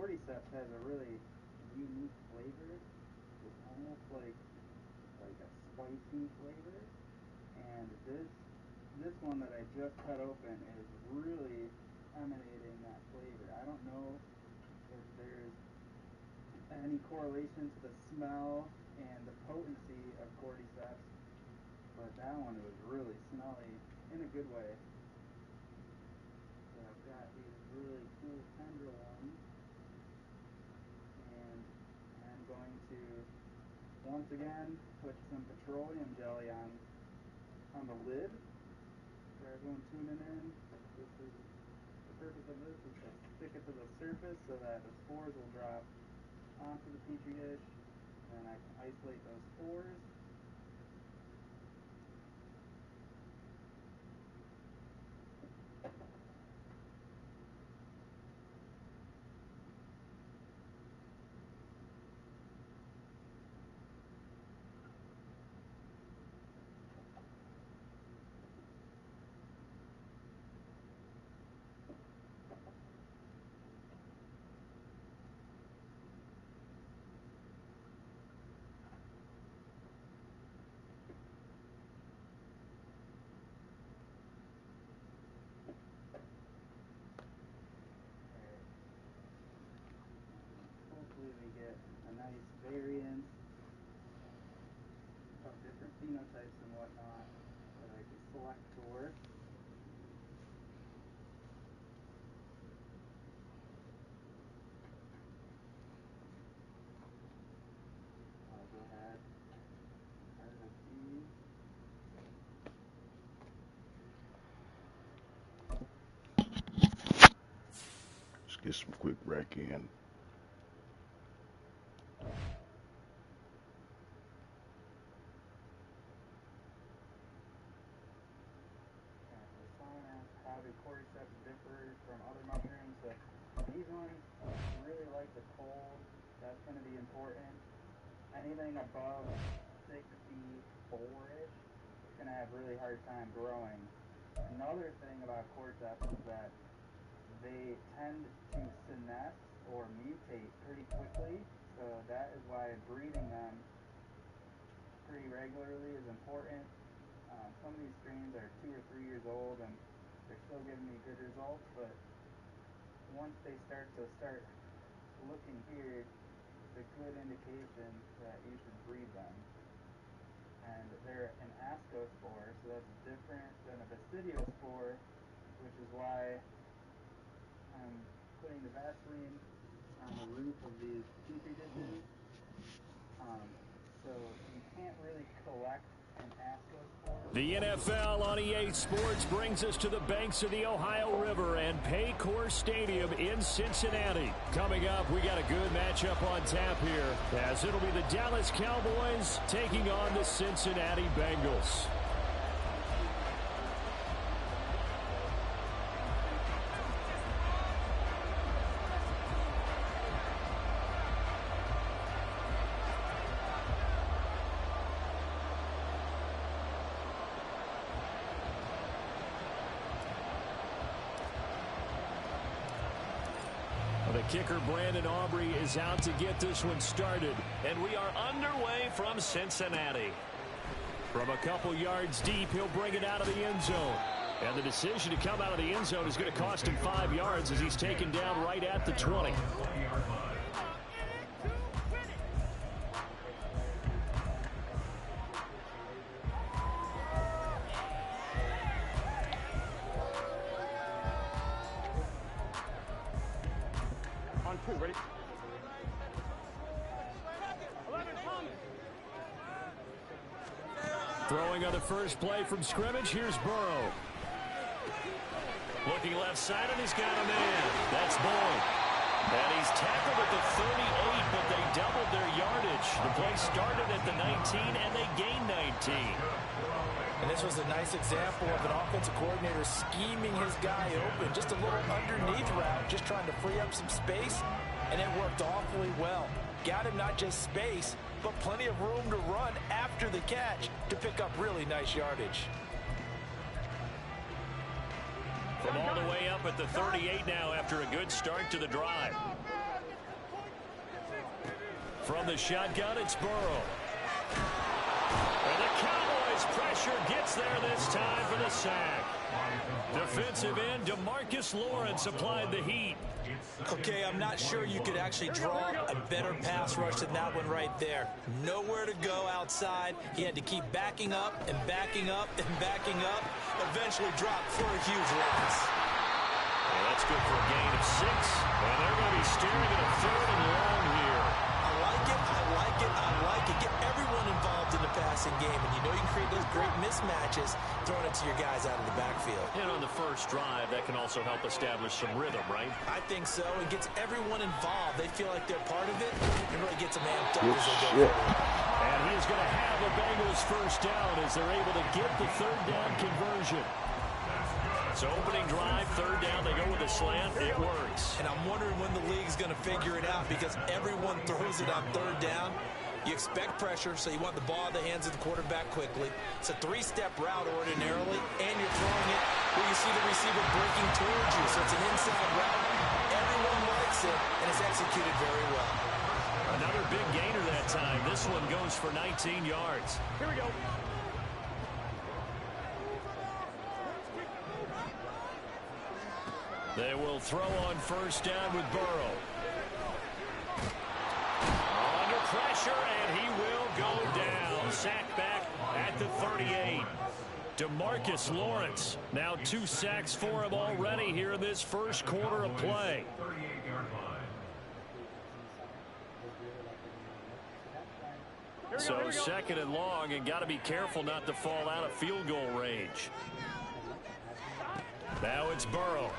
cordyceps has a really unique flavor. It's almost like a spicy flavor. And this one that I just cut open is really emanating that flavor. I don't know if there's any correlation to the smell and the potency of cordyceps, but that one was really smelly in a good way. So I've got these really cool tender ones, and I'm going to once again put some petroleum jelly on the lid. For everyone tuning in, the purpose of this is to stick it to the surface so that the spores will drop onto the petri dish, and I can isolate those spores. Hopefully we get a nice variance of different phenotypes and whatnot that I can select for. I'll go ahead and harvest these. Let's get some quick rack in. How do cordyceps differ from other mushrooms? So these ones really like the cold. That's going to be important. Anything above 64-ish is going to have really hard time growing. Another thing about cordyceps is that they tend to senesce or mutate pretty quickly. So that is why breeding them pretty regularly is important. Some of these strains are 2 or 3 years old and they're still giving me good results, but once they start looking here, it's a good indication that you should breed them. And they're an ascospore, so that's different than a basidiospore, which is why I'm putting the Vaseline on the roof of these petri dishes. So you can't really collect an ascospore. The NFL on EA Sports brings us to the banks of the Ohio River and Paycor Stadium in Cincinnati. Coming up, we got a good matchup on tap here, as it'll be the Dallas Cowboys taking on the Cincinnati Bengals. The kicker, Brandon Aubrey, is out to get this one started. And we are underway from Cincinnati. From a couple yards deep, he'll bring it out of the end zone. And the decision to come out of the end zone is going to cost him 5 yards as he's taken down right at the 20. Ready? Throwing on the first play from scrimmage, here's Burrow. Looking left side, and he's got a man. That's Boyd. And he's tackled at the 38, but they doubled their yardage. The play started at the 19, and they gained 19. And this was a nice example of an offensive coordinator scheming his guy open. Just a little underneath route, just trying to free up some space, and it worked awfully well. Got him not just space, but plenty of room to run after the catch to pick up really nice yardage. From all the way up at the 38 now after a good start to the drive. From the shotgun, it's Burrow. And the Cowboys pressure gets there this time for the sack. Defensive end DeMarcus Lawrence applied the heat. Okay, I'm not sure you could actually draw a better pass rush than that one right there. Nowhere to go outside. He had to keep backing up and backing up and backing up. Eventually dropped for a huge loss. Well, that's good for a gain of 6. And they're going to be staring at a 3rd and long here. I like it, I like it, I like it. Get everyone involved in the passing game. And you know you can create those great mismatches throwing it to your guys out of the backfield. And on the first drive, that can also help establish some rhythm, right? I think so. It gets everyone involved. They feel like they're part of it. It really gets them amped up as they go forward. And he's going to have the Bengals first down as they're able to get the 3rd down conversion. So opening drive, 3rd down, they go with a slant. It works. And I'm wondering when the league's going to figure it out because everyone throws it on 3rd down. You expect pressure, so you want the ball in the hands of the quarterback quickly. It's a 3-step route ordinarily, and you're throwing it where you see the receiver breaking towards you. So it's an inside route. Everyone likes it, and it's executed very well. Another big gainer that time. This one goes for 19 yards. Here we go. They will throw on 1st down with Burrow. Under pressure, and he will go down. Sacked back at the 38. DeMarcus Lawrence, now 2 sacks for him already here in this first quarter of play. So 2nd and long, and got to be careful not to fall out of field goal range. Now it's Burrow.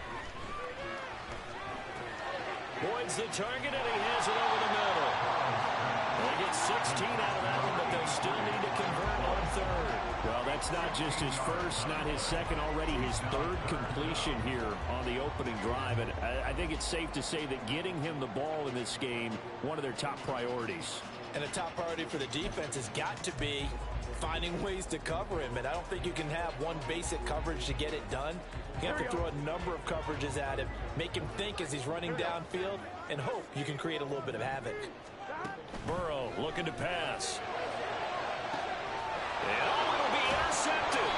Boyd's the target, and he has it over the middle. They get 16 out of that one, but they'll still need to convert on 3rd. Well, that's not just his first, not his second, already his 3rd completion here on the opening drive. And I think it's safe to say that getting him the ball in this game, one of their top priorities. And a top priority for the defense has got to be finding ways to cover him. And I don't think you can have one basic coverage to get it done. You have to throw a number of coverages at him, make him think as he's running downfield, and hope you can create a little bit of havoc. Burrow looking to pass. And will be intercepted.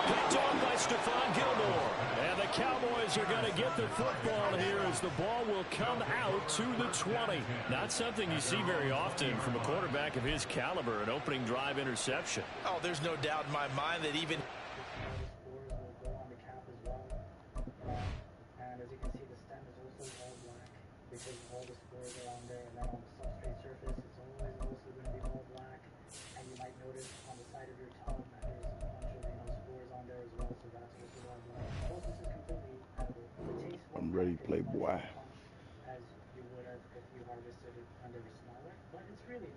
Picked off by Stephon Gilmore. And the Cowboys are going to get the football here as the ball will come out to the 20. Not something you see very often from a quarterback of his caliber, an opening drive interception. Oh, there's no doubt in my mind that even... And as you can see, the stem is also all black because all the spores are on there, and then on the substrate surface, it's always also going to be all black. And you might notice on the side of your tongue that there's a bunch of spores on there as well, so that's also all black. The process is completely edible. The taste I'm ready to play, boy. As you would have if you harvested it under a smaller, but it's really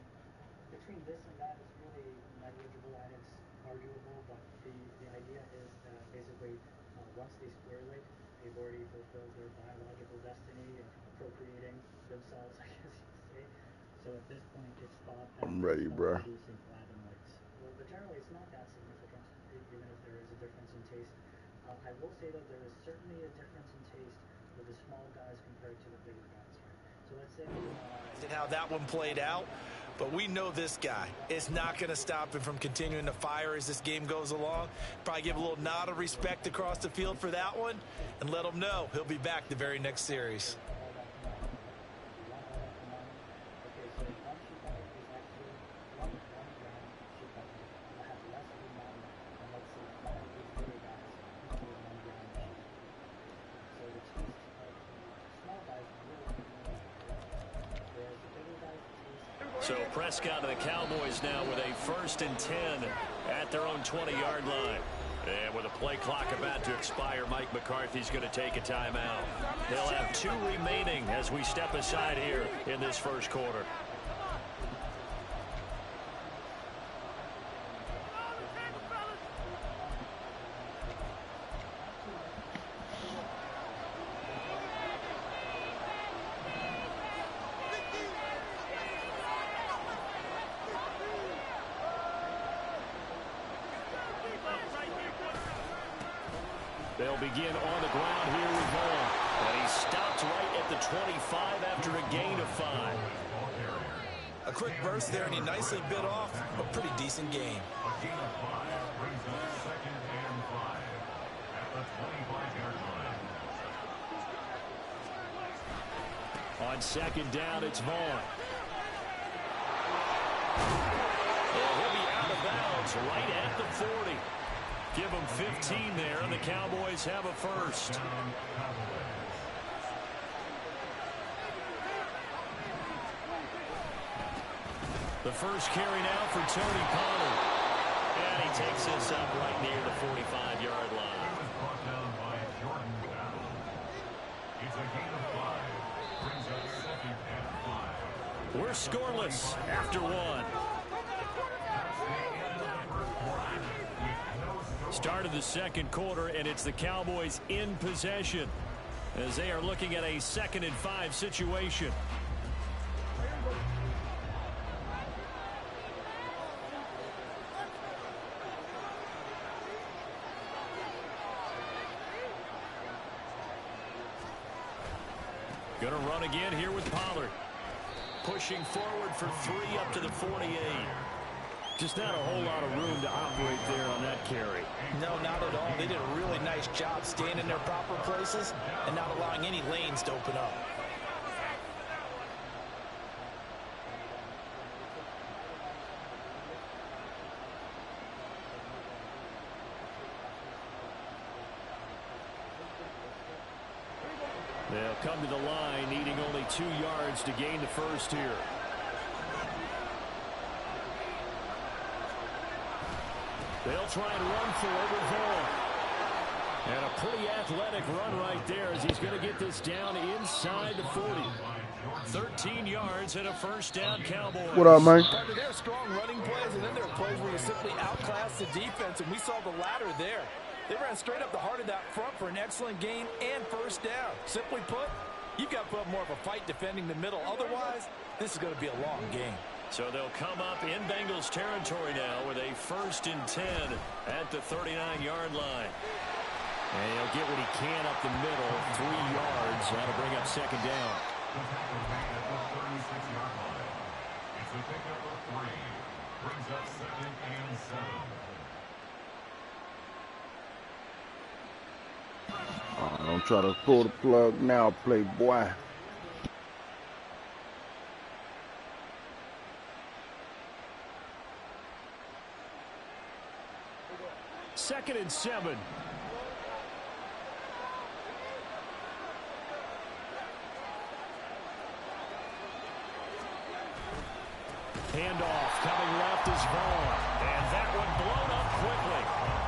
between this and that, it's really negligible and it's arguable. But the idea is that basically once they square-leg, they've already fulfilled their biological destiny of procreating themselves, I guess you could say. So at this point, it's thought that I'm ready, bro. producing flavonoids. Well, but generally, it's not that significant, even if there is a difference in taste. I will say that there is certainly a difference in taste with the small guys compared to the bigger guys. So let's say how that one played out. But we know this guy is not going to stop him from continuing to fire as this game goes along. Probably give a little nod of respect across the field for that one and let him know he'll be back the very next series. So Prescott and the Cowboys now with a 1st and 10 at their own 20-yard line. And with a play clock about to expire, Mike McCarthy's going to take a timeout. They'll have 2 remaining as we step aside here in this first quarter. They'll begin on the ground here with Vaughn. And he stopped right at the 25 after a gain of 5. A quick burst there, and he nicely bit off a pretty decent game. A gain of 5 brings us 2nd and 5 at the 25-yard line. On 2nd down, it's Vaughn. He'll be out of bounds right at the 40. Give them 15 there, and the Cowboys have a first. The first carry now for Tony Pollard. And he takes this up right near the 45-yard line. Brought down by Jordan Battle. It's a gain of 5. Brings us 2nd and 5. We're scoreless after 1. Start of the 2nd quarter, and it's the Cowboys in possession as they are looking at a 2nd and 5 situation. Going to run again here with Pollard. Pushing forward for 3 up to the 48. Just not a whole lot of room to operate there on that carry. No, not at all. They did a really nice job staying in their proper places and not allowing any lanes to open up. They'll come to the line, needing only 2 yards to gain the first here. They'll try and run for it with Vaughn. And a pretty athletic run right there as he's going to get this down inside the 40. 13 yards and a first down, Cowboys. What up, man? There are strong running plays, and then there are plays where you simply outclass the defense, and we saw the latter there. They ran straight up the heart of that front for an excellent gain and first down. Simply put, you've got to put up more of a fight defending the middle. Otherwise, this is going to be a long game. So they'll come up in Bengals territory now with a 1st and 10 at the 39-yard line. And he'll get what he can up the middle, 3 yards. That'll bring up 2nd down. The tackle made at the 36-yard line. It's a pickup of 3. Brings up 2nd and 7. Don't try to pull the plug now, playboy. Second and 7. Handoff coming left is Vaughn. And that one blown up quickly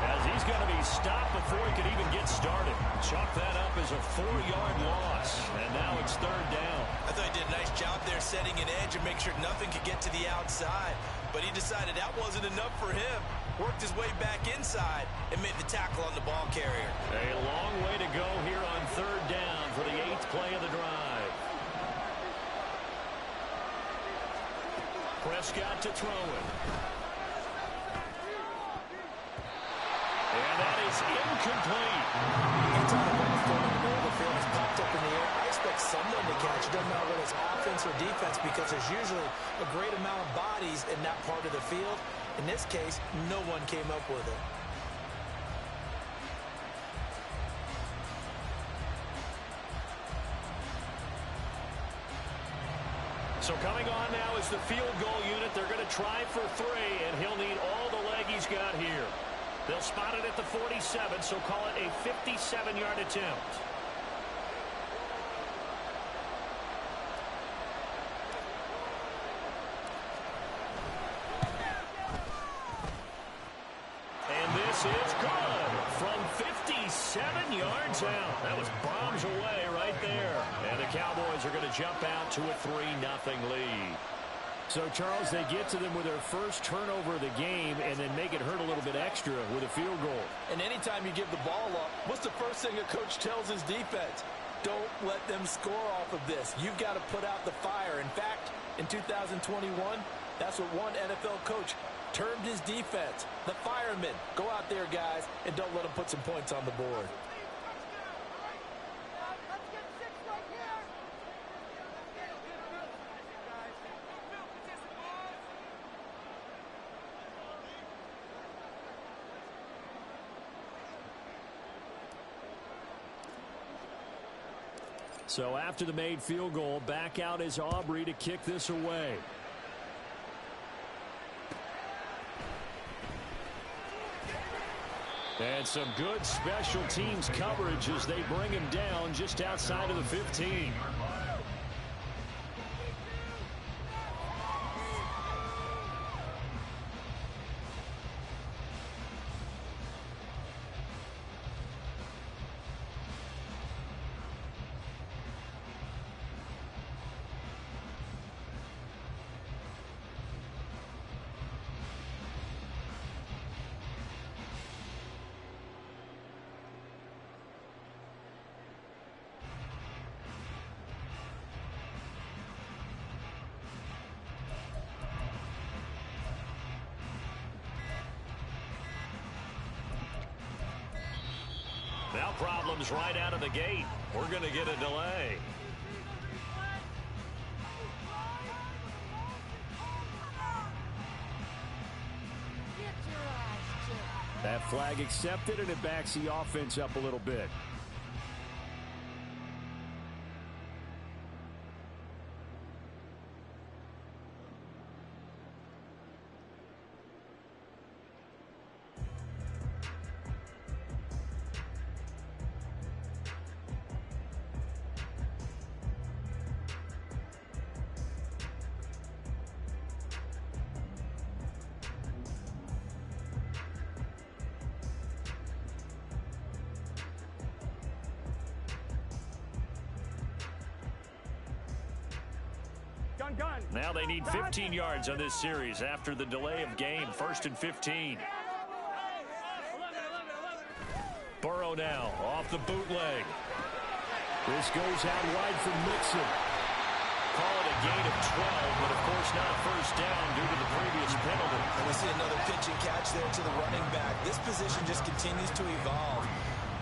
as he's going to be stopped before he can even get started. Chalk that up as a 4-yard loss. And now it's 3rd down. I thought he did a nice job there setting an edge and make sure nothing could get to the outside. But he decided that wasn't enough for him. Worked his way back inside and made the tackle on the ball carrier. A long way to go here on 3rd down for the 8th play of the drive. Prescott to throw it. And that is incomplete. Anytime the ball's thrown in the middle of the field, it's popped up in the air, I expect someone to catch it. Doesn't matter whether it's offense or defense, because there's usually a great amount of bodies in that part of the field. In this case, no one came up with it. So coming on now is the field goal unit. They're going to try for 3, and he'll need all the leg he's got here. They'll spot it at the 47, so call it a 57-yard attempt. And this is good from 57 yards out. That was bombs away right there. And the Cowboys are going to jump out to a 3-0 lead. So, Charles, they get to them with their first turnover of the game and then make it hurt a little bit extra with a field goal. And anytime you give the ball up, what's the first thing a coach tells his defense? Don't let them score off of this. You've got to put out the fire. In fact, in 2021, that's what one NFL coach termed his defense. The firemen. Go out there, guys, and don't let them put some points on the board. So after the made field goal, back out is Aubrey to kick this away. And some good special teams coverage as they bring him down just outside of the 15. Now problems right out of the gate. We're going to get a delay. That flag accepted, and it backs the offense up a little bit. Now they need 15 yards on this series after the delay of game. 1st and 15. Burrow now off the bootleg. This goes out wide for Mixon. Call it a gain of 12, but of course not a first down due to the previous penalty. And we see another pitch and catch there to the running back. This position just continues to evolve.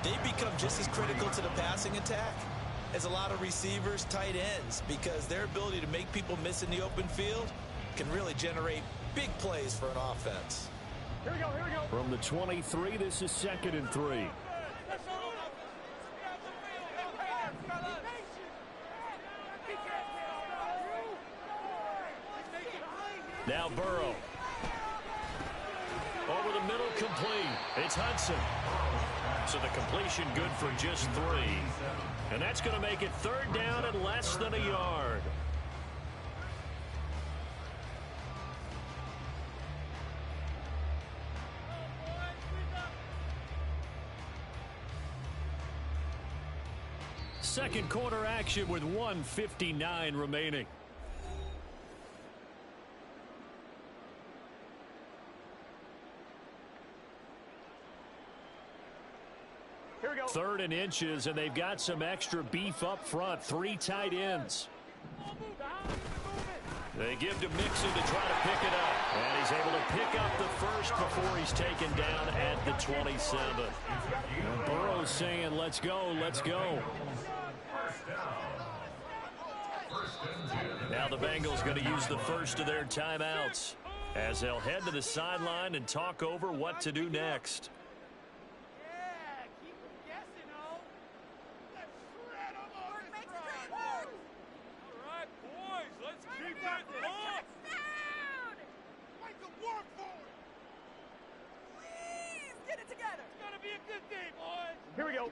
They become just as critical to the passing attack as a lot of receivers, tight ends, because their ability to make people miss in the open field can really generate big plays for an offense. Here we go, here we go. From the 23, this is 2nd and 3. Now Burrow. Over the middle, complete. It's Hudson. So the completion good for just 3. And that's going to make it 3rd down and less than a yard. Second quarter action with 1:59 remaining. Here we go. 3rd and inches, and they've got some extra beef up front. 3 tight ends. They give to Mixon to try to pick it up. And he's able to pick up the first before he's taken down at the 27. And Burrow's saying, let's go, let's go. Now the Bengals going to use the first of their timeouts as they'll head to the sideline and talk over what to do next. Here we go.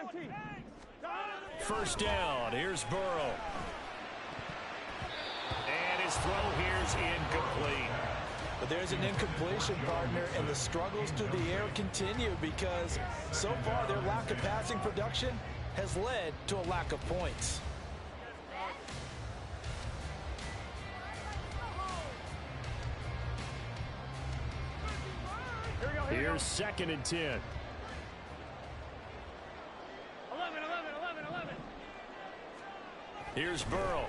empty. First down. Here's Burrow. And his throw here's incomplete. But there's an incompletion, partner, and the struggles through the air continue because so far their lack of passing production has led to a lack of points. Here's 2nd and 10. 11. Here's Burrow.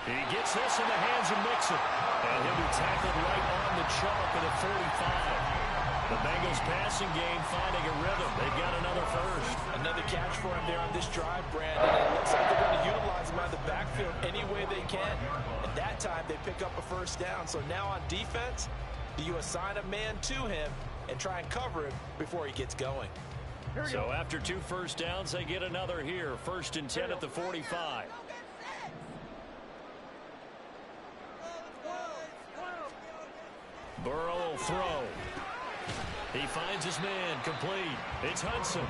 He gets this in the hands of Mixon. And he'll be tackled right on the chalk at the 45. The Bengals passing game finding a rhythm. They've got another first. Another catch for him there on this drive, Brandon. It looks like they're going to utilize him out of the backfield any way they can. And that time they pick up a first first down. So now on defense, do you assign a man to him and try and cover him before he gets going? So after 2 first downs, they get another here. 1st and 10 at the 45. Burrow will throw. He finds his man complete. It's Hudson.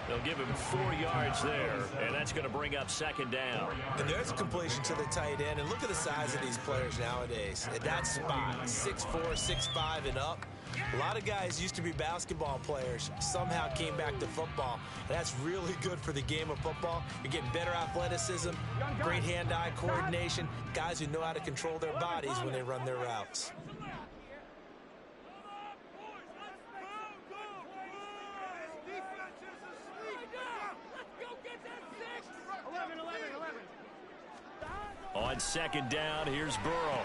They'll give him 4 yards there, and that's going to bring up 2nd down. And there's a completion to the tight end. And look at the size of these players nowadays. At that spot, 6'4", 6'5", and up. A lot of guys used to be basketball players, somehow came back to football. And that's really good for the game of football. You're getting better athleticism, great hand-eye coordination, guys who know how to control their bodies when they run their routes. On 2nd down, here's Burrow.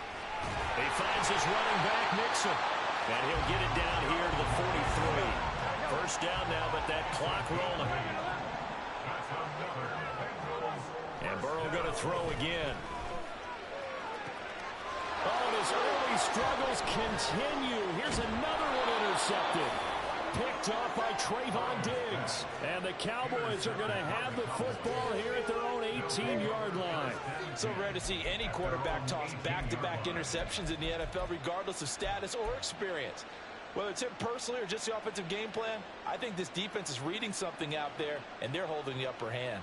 He finds his running back, Nixon. And he'll get it down here to the 43. First down now, but that clock rolling. And Burrow going to throw again. Oh, and his early struggles continue. Here's another one intercepted. Picked off by Trayvon Diggs. And the Cowboys are going to have the football here at their own 18-yard line. So rare to see any quarterback toss back-to-back interceptions in the NFL, regardless of status or experience. Whether it's him personally or just the offensive game plan, I think this defense is reading something out there, and they're holding the upper hand.